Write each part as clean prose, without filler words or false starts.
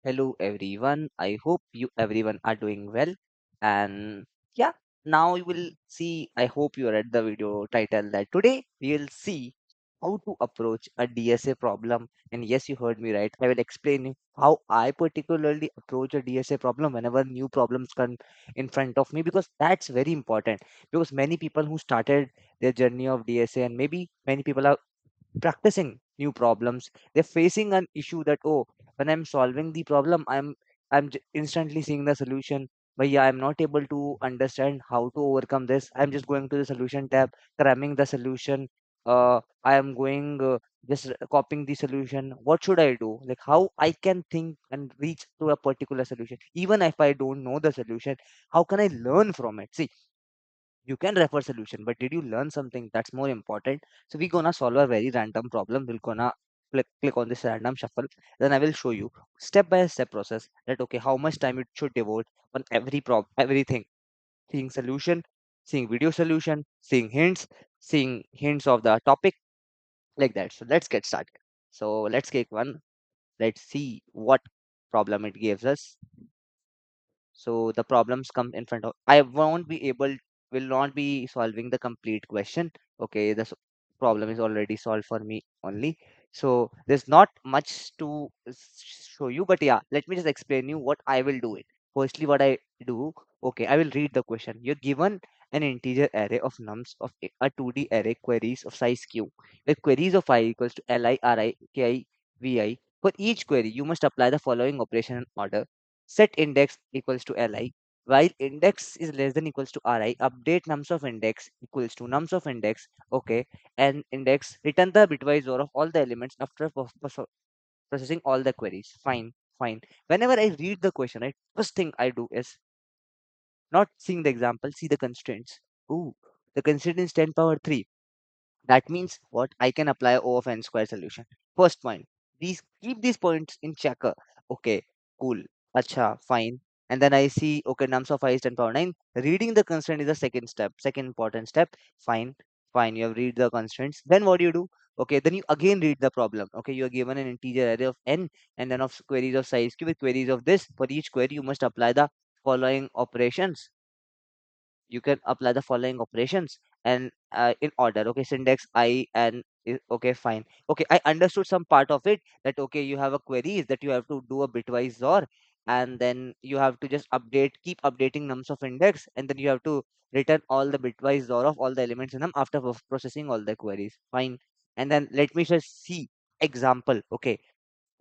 Hello everyone. I hope you everyone are doing well. And yeah, now you will see. I hope you read the video title that today we will see how to approach a DSA problem. And yes, you heard me right. I will explain you how I particularly approach a DSA problem whenever new problems come in front of me, because that's very important. Because many people who started their journey of DSA, and maybe many people are practicing new problems, they're facing an issue that, oh, when I'm solving the problem, instantly seeing the solution, but yeah, I'm not able to understand how to overcome this. I'm just going to the solution tab, cramming the solution. I am going just copying the solution. What should I do? Like, how I can think and reach to a particular solution even if I don't know the solution? How can I learn from it? See, you can refer solution, but did you learn something? That's more important. So we're gonna solve a very random problem. We're gonna click on this random shuffle. Then I will show you step by step process that, okay, how much time it should devote on everything. Seeing solution, seeing video solution, seeing hints of the topic, like that. So let's get started. So let's take one. Let's see what problem it gives us. So the problems come in front of, I won't be able, will not be solving the complete question. Okay, the problem is already solved for me only. So there's not much to show you, but yeah, let me just explain you what I will do it. Firstly, what I do, okay, I will read the question. You're given an integer array of nums of a 2D array queries of size q, with queries of I equals to li ri ki vi. For each query you must apply the following operation in order: set index equals to li, while index is less than equals to ri, update nums of index equals to nums of index, okay, and index, return the bitwise or of all the elements after processing all the queries. Fine, fine. Whenever I read the question, right, first thing I do is not seeing the example, see the constraints. Ooh, the constraint is 10 power 3. That means what? I can apply O of n square solution. First point. These, keep these points in checker. Okay, cool. Acha, fine. And then I see, okay, nums of I is 10 power 9. Reading the constraint is the second step, second important step. Fine, fine. You have read the constraints. Then what do you do? Okay, then you again read the problem. Okay, you are given an integer array of n and then of queries of size q with queries of this. For each query, you must apply the following operations. You can apply the following operations and in order. Okay, syntax I and okay, fine. Okay, I understood some part of it, that okay, you have a query that you have to do a bitwise or, and then you have to just keep updating nums of index, and then you have to return all the bitwise or of all the elements in them after processing all the queries. Fine. And then let me just see example. Okay,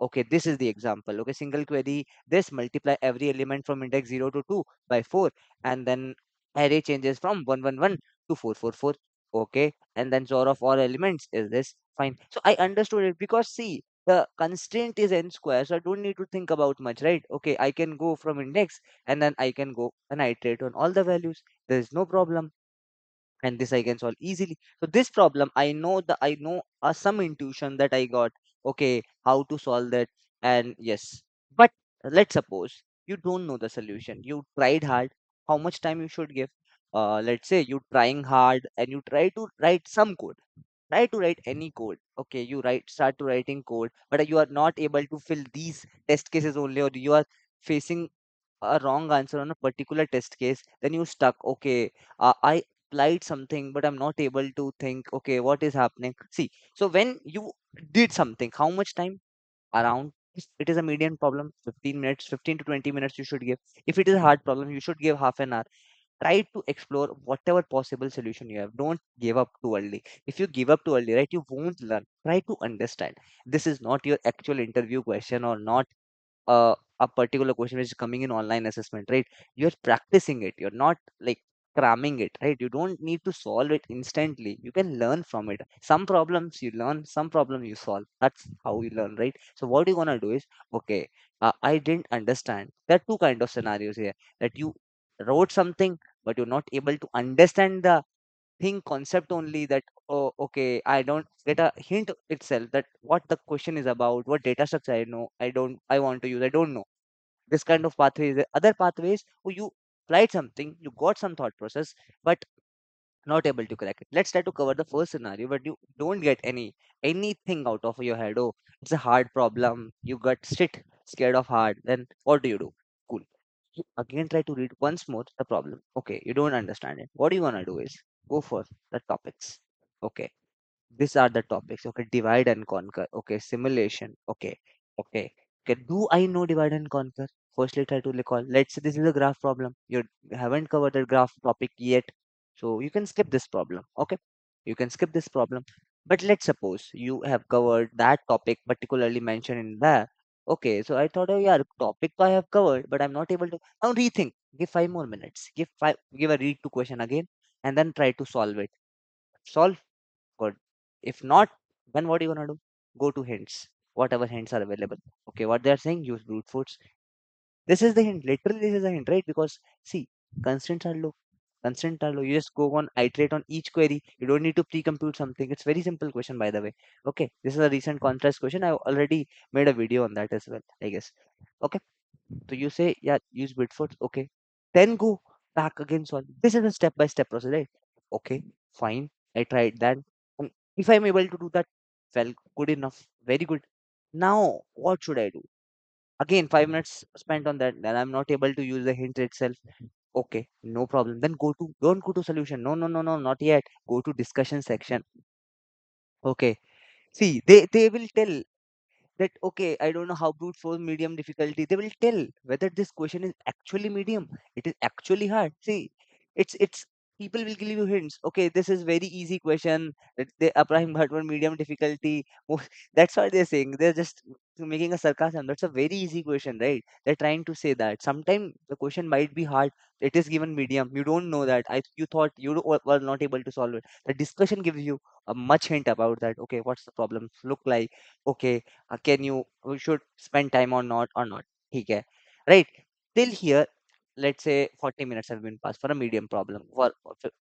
okay, this is the example. Okay, single query, this multiply every element from index 0 to 2 by 4, and then array changes from 111 to 444. Okay, and then sort of all elements is this. Fine. So I understood it, because see, the constraint is n square, so I don't need to think about much, right? Okay, I can go from index, and then I can go and iterate on all the values. There is no problem, and this I can solve easily. So this problem, I know some intuition that I got, okay, how to solve that. And yes, but let's suppose you don't know the solution. You tried hard. How much time you should give? Let's say you trying hard and you try to write some code. Try to write any code. Okay, you start to writing code, but you are not able to fill these test cases only, or you are facing a wrong answer on a particular test case, then you stuck. Okay, I applied something, but I'm not able to think, okay, what is happening? See, so when you did something, how much time? Around, if it is a medium problem, 15 minutes, 15 to 20 minutes you should give. If it is a hard problem, you should give half an hour. Try to explore whatever possible solution you have. Don't give up too early. If you give up too early, right, you won't learn. Try to understand. This is not your actual interview question, or not a particular question which is coming in online assessment, right? You're practicing it. You're not like cramming it, right? You don't need to solve it instantly. You can learn from it. Some problems you learn, some problems you solve. That's how you learn, right? So what you're gonna do is, okay, I didn't understand. There are two kind of scenarios here, that you wrote something, but you're not able to understand the think concept only, that, oh, okay, I don't get a hint itself that what the question is about, what data structure I know, I want to use, I don't know. This kind of pathways. The other pathways, oh, you applied something, you got some thought process, but not able to crack it. Let's try to cover the first scenario, but you don't get anything out of your head. Oh, it's a hard problem, you got scared of hard, then what do? Cool. You again try to read once more the problem. Okay, you don't understand it. What you want to do is go for the topics. Okay, these are the topics. Okay, divide and conquer. Okay, simulation. Okay, okay. Do I know divide and conquer? Firstly, try to recall. Let's say this is a graph problem. You haven't covered the graph topic yet, so you can skip this problem. Okay, you can skip this problem. But let's suppose you have covered that topic particularly mentioned in there. Okay, so I thought, oh yeah, topic I have covered, but I'm not able to now rethink. Give 5 more minutes. Give a read to question again, and then try to solve it. Solve. Good. If not, then what are you gonna do? Go to hints, whatever hints are available. Okay, what they are saying, use brute force. This is the hint. Literally, this is a hint, right? Because see, constraints are low. Constraints are low. You just go on, iterate on each query. You don't need to pre-compute something. It's very simple question, by the way. Okay, this is a recent contrast question. I already made a video on that as well, I guess. Okay, so you say, yeah, use brute force. Okay, then go back again. Solve. This is a step-by-step process, right? Okay, fine. I tried that. And if I'm able to do that, well, good enough. Very good. Now, what should I do? Again, 5 minutes spent on that. Then I'm not able to use the hint itself. Okay, no problem. Then don't go to solution. No, no, no, no, not yet. Go to discussion section. Okay. See, they will tell that okay, I don't know how brute force medium difficulty. They will tell whether this question is actually medium, it is actually hard. See, it's people will give you hints. Okay, this is very easy question. That they applying but one medium difficulty. That's what they're saying. They're just making a sarcasm. That's a very easy question, right? They're trying to say that sometimes the question might be hard. It is given medium. You don't know that. You thought were not able to solve it. The discussion gives you a much hint about that. Okay, what's the problem look like? Okay, can you we should spend time or not ठीक right till here. Let's say 40 minutes have been passed for a medium problem. For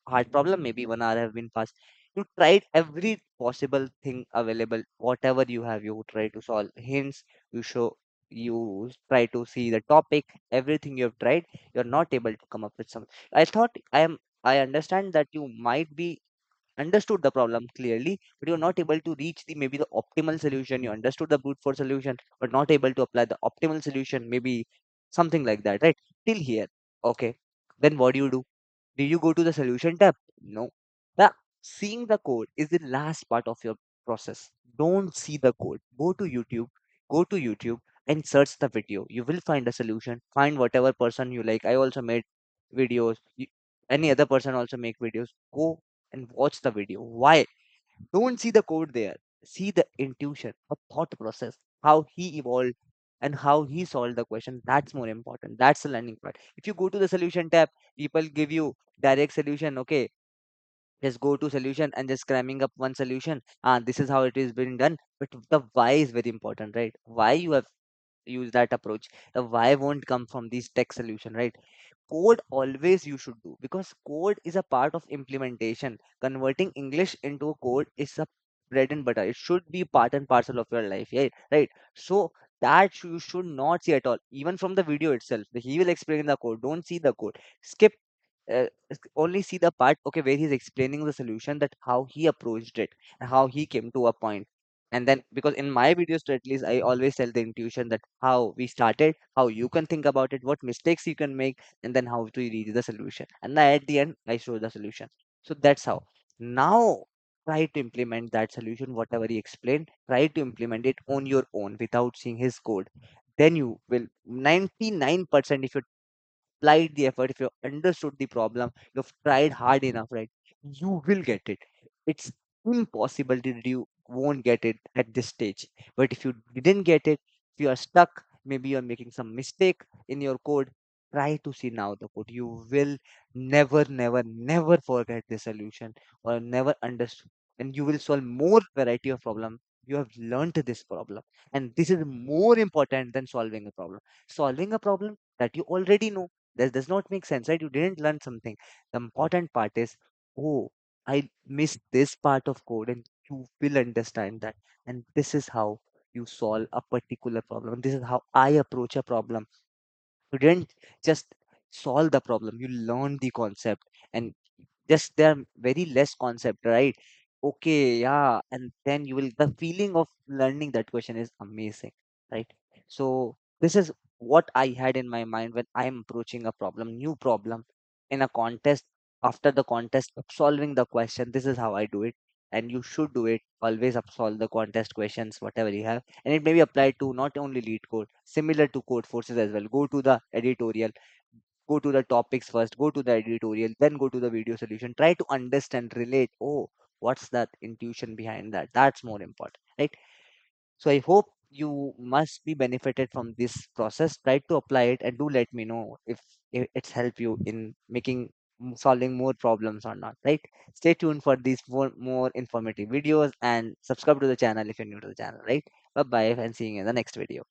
hard problem, maybe 1 hour have been passed. You tried every possible thing available, whatever you have. You try to solve hints. You try to see the topic. Everything you have tried, you're not able to come up with some. I understand that you might be understood the problem clearly, but you're not able to reach the maybe the optimal solution. You understood the brute force solution, but not able to apply the optimal solution, maybe something like that, right? Till here. Okay. Then what do? Do you go to the solution tab? No. The seeing the code is the last part of your process. Don't see the code. Go to YouTube and search the video. You will find a solution. Find whatever person you like. I also made videos. Any other person also make videos. Go and watch the video. Why? Don't see the code there. See the intuition, a thought process, how he evolved and how he solved the question. That's more important. That's the learning part. If you go to the solution tab, people give you direct solution. Okay, just go to solution and just cramming up one solution. This is how it is being done. But the why is very important, right? Why you have used that approach? The why won't come from these tech solution, right? Code always you should do, because code is a part of implementation. Converting English into a code is a bread and butter. It should be part and parcel of your life, yeah, right? So that you should not see at all, even from the video itself. He will explain the code. Don't see the code. Skip. Only see the part, okay, where he's explaining the solution, that how he approached it and how he came to a point. And then, because in my videos, at least, I always tell the intuition that how we started, how you can think about it, what mistakes you can make, and then how to reach the solution. And then at the end, I show the solution. So that's how. Now, try to implement that solution, whatever he explained. Try to implement it on your own without seeing his code. Then you will 99%, if you applied the effort, if you understood the problem, you've tried hard enough, right? You will get it. It's impossible that you won't get it at this stage. But if you didn't get it, if you are stuck, maybe you're making some mistake in your code, try to see now the code. You will never, never, never forget the solution, or never understood. And you will solve more variety of problem. You have learned this problem. And this is more important than solving a problem. Solving a problem that you already know, that does not make sense, right? You didn't learn something. The important part is, oh, I missed this part of code, and you will understand that. And this is how you solve a particular problem. This is how I approach a problem. You didn't just solve the problem, you learn the concept. And just there are very less concept, right? Okay, yeah. And then you will, the feeling of learning that question is amazing, right? So This is what I had in my mind when I'm approaching a problem, new problem in a contest. After the contest, solving the question, this is how I do it. And you should do it. Always solve the contest questions, whatever you have. And it may be applied to not only lead code, similar to code forces as well. Go to the editorial, go to the topics first, go to the editorial, then go to the video solution. Try to understand, relate. Oh, what's that intuition behind that? That's more important, right? So I hope you must be benefited from this process. Try to apply it and do let me know if it's helped you in making solving more problems or not. Right? Stay tuned for these more informative videos and subscribe to the channel if you're new to the channel. Right? Bye bye and see you in the next video.